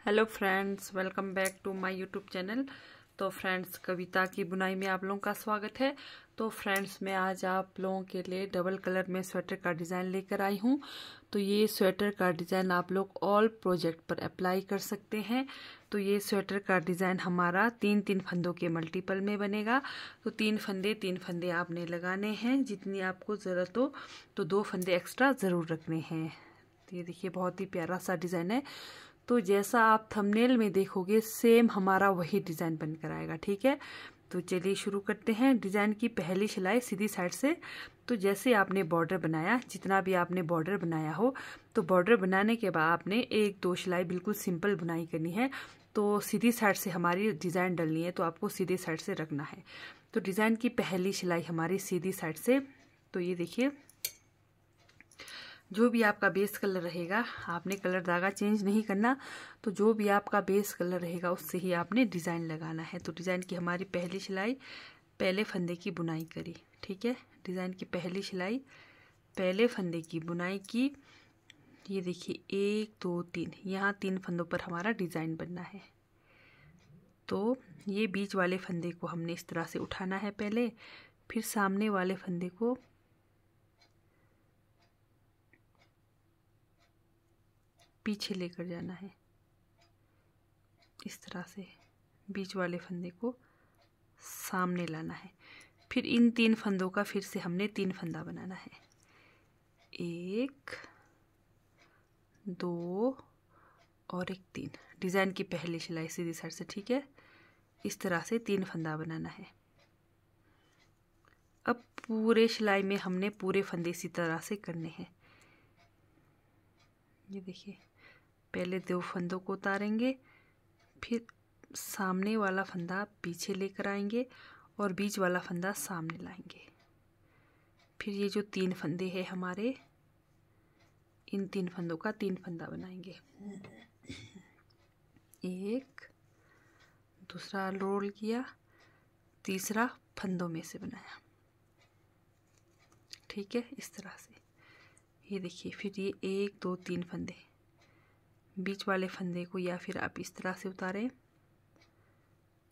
Hello friends, welcome back to my YouTube channel. तो friends, कविता की बुनाई में आप लोगों का स्वागत है। तो फ्रेंड्स, मैं आज आप लोगों के लिए डबल कलर में स्वेटर का डिज़ाइन लेकर आई हूँ। तो ये स्वेटर का डिज़ाइन आप लोग ऑल प्रोजेक्ट पर अप्लाई कर सकते हैं। तो ये स्वेटर का डिज़ाइन हमारा 3-3 फंदों के मल्टीपल में बनेगा। तो 3 फंदे आपने लगाने हैं। जितनी आपको ज़रूरत हो तो 2 फंदे एक्स्ट्रा ज़रूर रखने हैं। तो ये देखिए, बहुत ही प्यारा सा डिज़ाइन है। तो जैसा आप थंबनेल में देखोगे सेम हमारा वही डिज़ाइन बनकर आएगा। ठीक है, तो चलिए शुरू करते हैं। डिज़ाइन की पहली सिलाई सीधी साइड से, तो जैसे आपने बॉर्डर बनाया, जितना भी आपने बॉर्डर बनाया हो, तो बॉर्डर बनाने के बाद आपने 1-2 सिलाई बिल्कुल सिंपल बुनाई करनी है। तो सीधी साइड से हमारी डिज़ाइन डलनी है, तो आपको सीधी साइड से रखना है। तो डिज़ाइन की पहली सिलाई हमारी सीधी साइड से। तो ये देखिए, जो भी आपका बेस कलर रहेगा, आपने कलर धागा चेंज नहीं करना। तो जो भी आपका बेस कलर रहेगा उससे ही आपने डिज़ाइन लगाना है। तो डिज़ाइन की हमारी पहली सिलाई पहले फंदे की बुनाई करी। ठीक है, डिज़ाइन की पहली सिलाई पहले फंदे की बुनाई की। ये देखिए 1 2 3, यहाँ 3 फंदों पर हमारा डिज़ाइन बनना है। तो ये बीच वाले फंदे को हमने इस तरह से उठाना है पहले, फिर सामने वाले फंदे को पीछे लेकर जाना है। इस तरह से बीच वाले फंदे को सामने लाना है। फिर इन 3 फंदों का फिर से हमने 3 फंदा बनाना है। 1 2 और 1 3। डिज़ाइन की पहली सिलाई सीधी साइड से। ठीक है, इस तरह से 3 फंदा बनाना है। अब पूरे सिलाई में हमने पूरे फंदे इसी तरह से करने हैं। ये देखिए, पहले 2 फंदों को उतारेंगे, फिर सामने वाला फंदा पीछे लेकर आएंगे और बीच वाला फंदा सामने लाएंगे। फिर ये जो 3 फंदे हैं हमारे, इन 3 फंदों का 3 फंदा बनाएंगे। एक, दूसरा रोल किया, तीसरा फंदों में से बनाया। ठीक है, इस तरह से। ये देखिए, फिर ये 1 2 3 फंदे, बीच वाले फंदे को या फिर आप इस तरह से उतारें,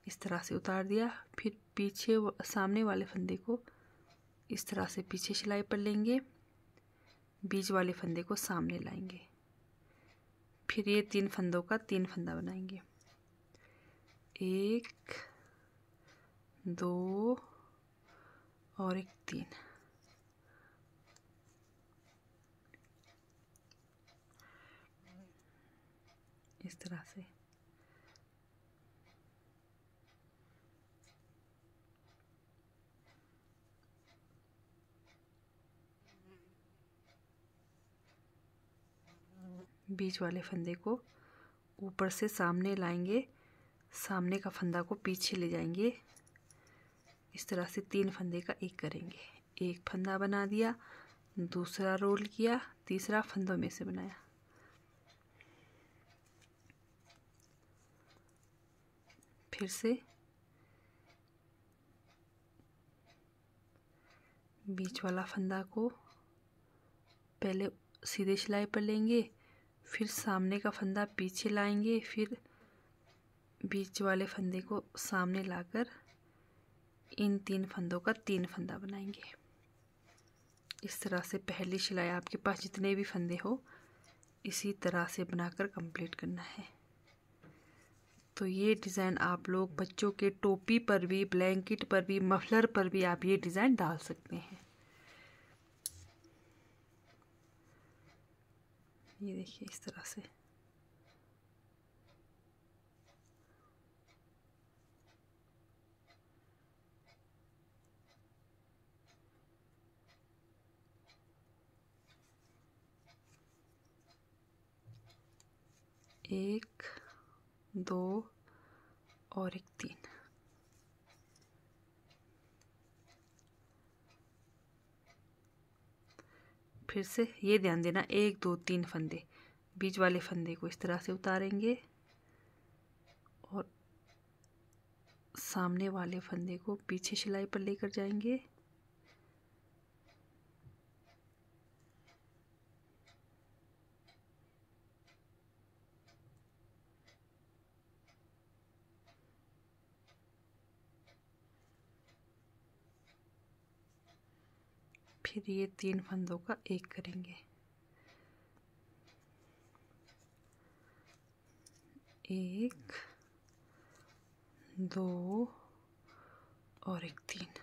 इस तरह से उतार दिया। फिर पीछे सामने वाले फंदे को इस तरह से पीछे सिलाई पर लेंगे, बीच वाले फंदे को सामने लाएंगे। फिर ये 3 फंदों का 3 फंदा बनाएंगे। 1 2 और 1 3। इस तरह से। बीच वाले फंदे को ऊपर से सामने लाएंगे, सामने का फंदा को पीछे ले जाएंगे। इस तरह से 3 फंदे का एक करेंगे। एक फंदा बना दिया, दूसरा रोल किया, तीसरा फंदों में से बनाया। फिर से बीच वाला फंदा को पहले सीधे सिलाई पर लेंगे, फिर सामने का फंदा पीछे लाएंगे, फिर बीच वाले फंदे को सामने लाकर इन 3 फंदों का 3 फंदा बनाएंगे। इस तरह से पहली सिलाई आपके पास जितने भी फंदे हो इसी तरह से बनाकर कंप्लीट करना है। तो ये डिज़ाइन आप लोग बच्चों के टोपी पर भी, ब्लैंकेट पर भी, मफलर पर भी आप ये डिज़ाइन डाल सकते हैं। ये देखिए, इस तरह से। एक, 2 और 1 3। फिर से ये ध्यान देना, 1 2 3 फंदे, बीच वाले फंदे को इस तरह से उतारेंगे और सामने वाले फंदे को पीछे सिलाई पर लेकर जाएंगे। फिर ये 3 फंदों का एक करेंगे, एक, 2 और एक 3।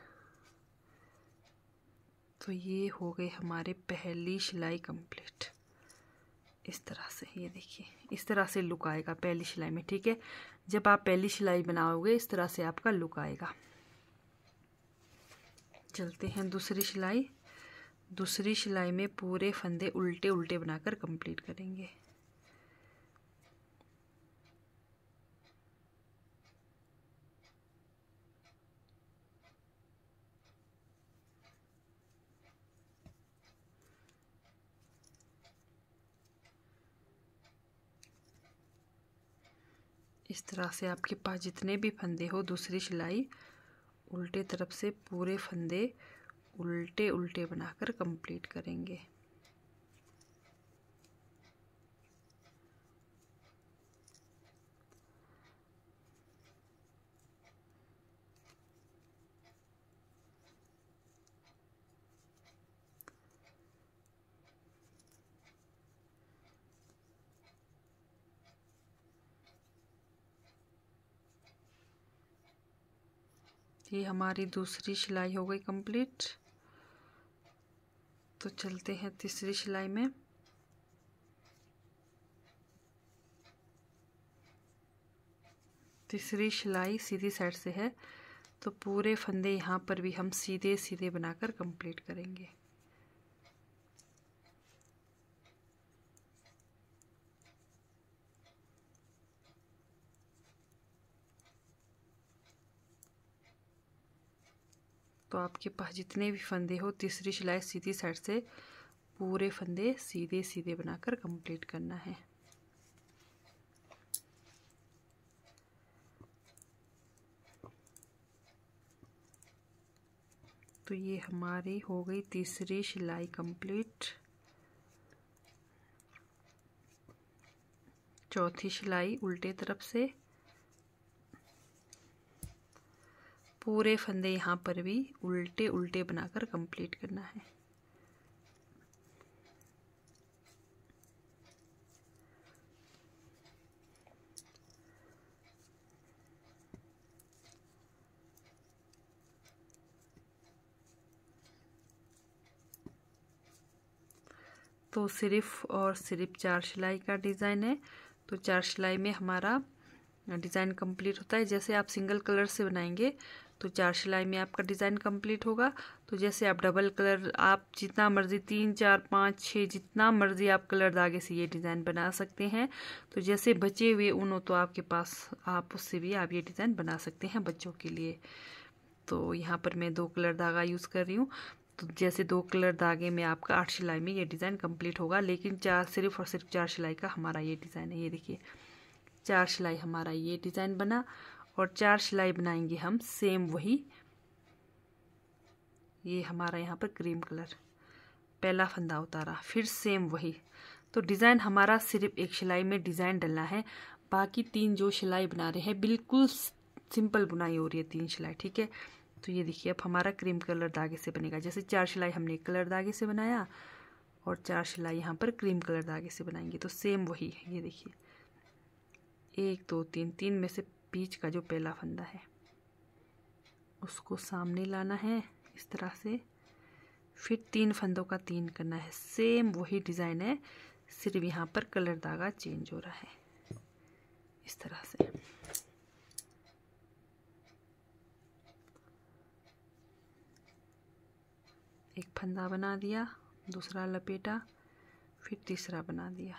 तो ये हो गई हमारे पहली सिलाई कंप्लीट। इस तरह से ये देखिए, इस तरह से लुक आएगा पहली सिलाई में। ठीक है, जब आप पहली सिलाई बनाओगे इस तरह से आपका लुक आएगा। चलते हैं दूसरी सिलाई। दूसरी सिलाई में पूरे फंदे उल्टे उल्टे बनाकर कंप्लीट करेंगे। इस तरह से आपके पास जितने भी फंदे हो, दूसरी सिलाई उल्टे तरफ से पूरे फंदे उल्टे उल्टे बनाकर कंप्लीट करेंगे। ये हमारी दूसरी सिलाई हो गई कंप्लीट। तो चलते हैं तीसरी सिलाई में। तीसरी सिलाई सीधी साइड से है, तो पूरे फंदे यहाँ पर भी हम सीधे सीधे बनाकर कंप्लीट करेंगे। तो आपके पास जितने भी फंदे हो, तीसरी सिलाई सीधी साइड से पूरे फंदे सीधे सीधे बनाकर कंप्लीट करना है। तो ये हमारी हो गई तीसरी सिलाई कंप्लीट। चौथी सिलाई उल्टे तरफ से पूरे फंदे यहाँ पर भी उल्टे उल्टे बनाकर कंप्लीट करना है। तो सिर्फ और सिर्फ 4 सिलाई का डिज़ाइन है। तो 4 सिलाई में हमारा डिज़ाइन कंप्लीट होता है। जैसे आप सिंगल कलर से बनाएंगे तो 4 सिलाई में आपका डिज़ाइन कंप्लीट होगा। तो जैसे आप डबल कलर, आप जितना मर्जी 3, 4, 5, 6 जितना मर्जी आप कलर धागे से ये डिज़ाइन बना सकते हैं। तो जैसे बचे हुए ऊन हो तो आपके पास, आप उससे भी आप ये डिज़ाइन बना सकते हैं बच्चों के लिए। तो यहाँ पर मैं 2 कलर धागा यूज़ कर रही हूँ। तो जैसे 2 कलर धागे में आपका 8 सिलाई में ये डिज़ाइन कंप्लीट होगा। लेकिन सिर्फ और सिर्फ 4 सिलाई का हमारा ये डिज़ाइन है। ये देखिए, 4 सिलाई हमारा ये डिज़ाइन बना और 4 सिलाई बनाएंगे हम सेम वही। ये हमारा यहाँ पर क्रीम कलर, पहला फंदा उतारा, फिर सेम वही। तो डिज़ाइन हमारा सिर्फ एक सिलाई में डिज़ाइन डलना है। बाकी 3 जो सिलाई बना रहे हैं बिल्कुल सिंपल बुनाई हो रही है 3 सिलाई। ठीक है, तो ये देखिए अब हमारा क्रीम कलर धागे से बनेगा। जैसे 4 सिलाई हमने कलर धागे से बनाया और 4 सिलाई यहाँ पर क्रीम कलर धागे से बनाएंगे। तो सेम वही है। ये देखिए 1, 2, 3, 3 में से बीच का जो पहला फंदा है उसको सामने लाना है इस तरह से। फिर 3 फंदों का 3 करना है। सेम वही डिज़ाइन है, सिर्फ यहाँ पर कलर धागा चेंज हो रहा है इस तरह से। एक फंदा बना दिया, दूसरा लपेटा, फिर तीसरा बना दिया।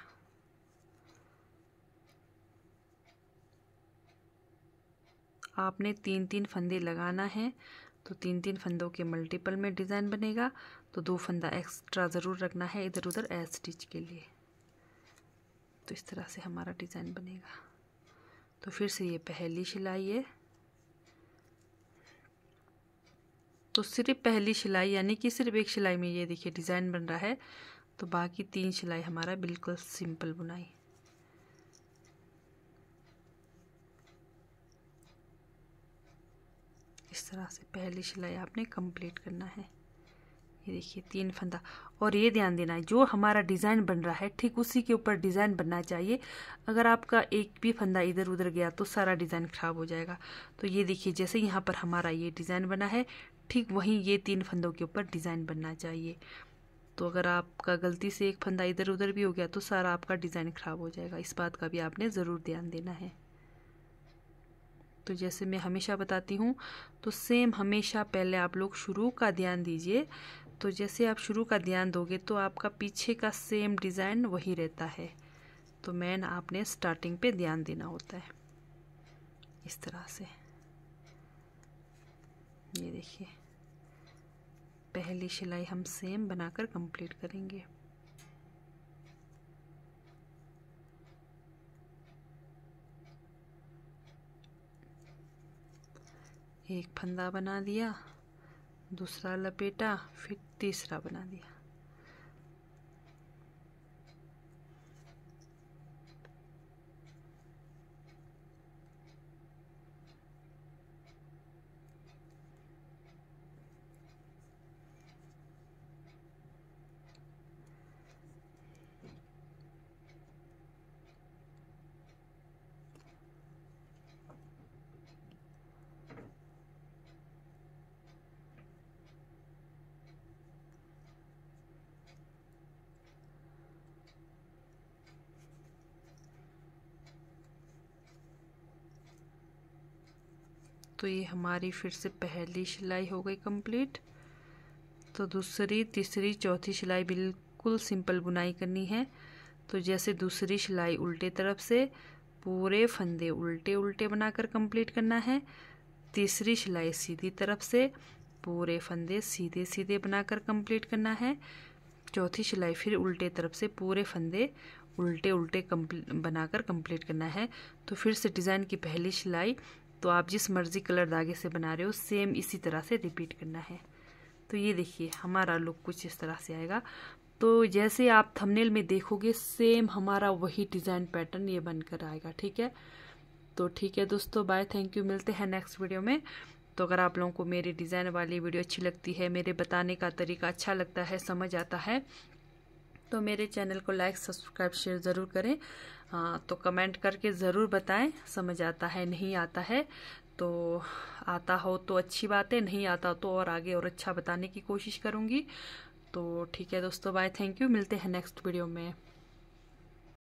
आपने 3-3 फंदे लगाना है। तो 3-3 फंदों के मल्टीपल में डिज़ाइन बनेगा। तो 2 फंदा एक्स्ट्रा ज़रूर रखना है इधर उधर एज स्टिच के लिए। तो इस तरह से हमारा डिज़ाइन बनेगा। तो फिर से ये पहली सिलाई है। तो सिर्फ पहली सिलाई यानी कि सिर्फ एक सिलाई में ये देखिए डिज़ाइन बन रहा है। तो बाकी 3 सिलाई हमारा बिल्कुल सिंपल बुनाई। इस तरह से पहली सिलाई आपने कंप्लीट करना है। ये देखिए 3 फंदा। और ये ध्यान देना है जो हमारा डिज़ाइन बन रहा है ठीक उसी के ऊपर डिज़ाइन बनना चाहिए। अगर आपका एक भी फंदा इधर उधर गया तो सारा डिज़ाइन खराब हो जाएगा। तो ये देखिए जैसे यहाँ पर हमारा ये डिज़ाइन बना है ठीक वहीं ये 3 फंदों के ऊपर डिज़ाइन बनना चाहिए। तो अगर आपका गलती से एक फंदा इधर उधर भी हो गया तो सारा आपका डिज़ाइन खराब हो जाएगा। इस बात का भी आपने ज़रूर ध्यान देना है। तो जैसे मैं हमेशा बताती हूँ तो सेम हमेशा पहले आप लोग शुरू का ध्यान दीजिए। तो जैसे आप शुरू का ध्यान दोगे तो आपका पीछे का सेम डिज़ाइन वही रहता है। तो मेन आपने स्टार्टिंग पे ध्यान देना होता है इस तरह से। ये देखिए पहली सिलाई हम सेम बनाकर कंप्लीट करेंगे। एक फंदा बना दिया, दूसरा लपेटा, फिर तीसरा बना दिया। तो ये हमारी फिर से पहली सिलाई हो गई कंप्लीट। तो दूसरी, तीसरी, चौथी सिलाई बिल्कुल सिंपल बुनाई करनी है। तो जैसे दूसरी सिलाई उल्टे तरफ से पूरे फंदे उल्टे उल्टे बनाकर कंप्लीट करना है। तीसरी सिलाई सीधी तरफ से पूरे फंदे सीधे सीधे बनाकर कंप्लीट करना है। चौथी सिलाई फिर उल्टे तरफ से पूरे फंदे उल्टे उल्टे बनाकर कंप्लीट करना है। तो फिर से डिज़ाइन की पहली सिलाई तो आप जिस मर्जी कलर धागे से बना रहे हो सेम इसी तरह से रिपीट करना है। तो ये देखिए हमारा लुक कुछ इस तरह से आएगा। तो जैसे आप थंबनेल में देखोगे सेम हमारा वही डिज़ाइन पैटर्न ये बनकर आएगा। ठीक है, तो ठीक है दोस्तों, बाय, थैंक यू, मिलते हैं नेक्स्ट वीडियो में। तो अगर आप लोगों को मेरी डिज़ाइन वाली वीडियो अच्छी लगती है, मेरे बताने का तरीका अच्छा लगता है, समझ आता है, तो मेरे चैनल को लाइक सब्सक्राइब शेयर ज़रूर करें। तो कमेंट करके ज़रूर बताएं समझ आता है नहीं आता है। तो आता हो तो अच्छी बात है, नहीं आता तो और आगे और अच्छा बताने की कोशिश करूँगी। तो ठीक है दोस्तों, बाय, थैंक यू, मिलते हैं नेक्स्ट वीडियो में।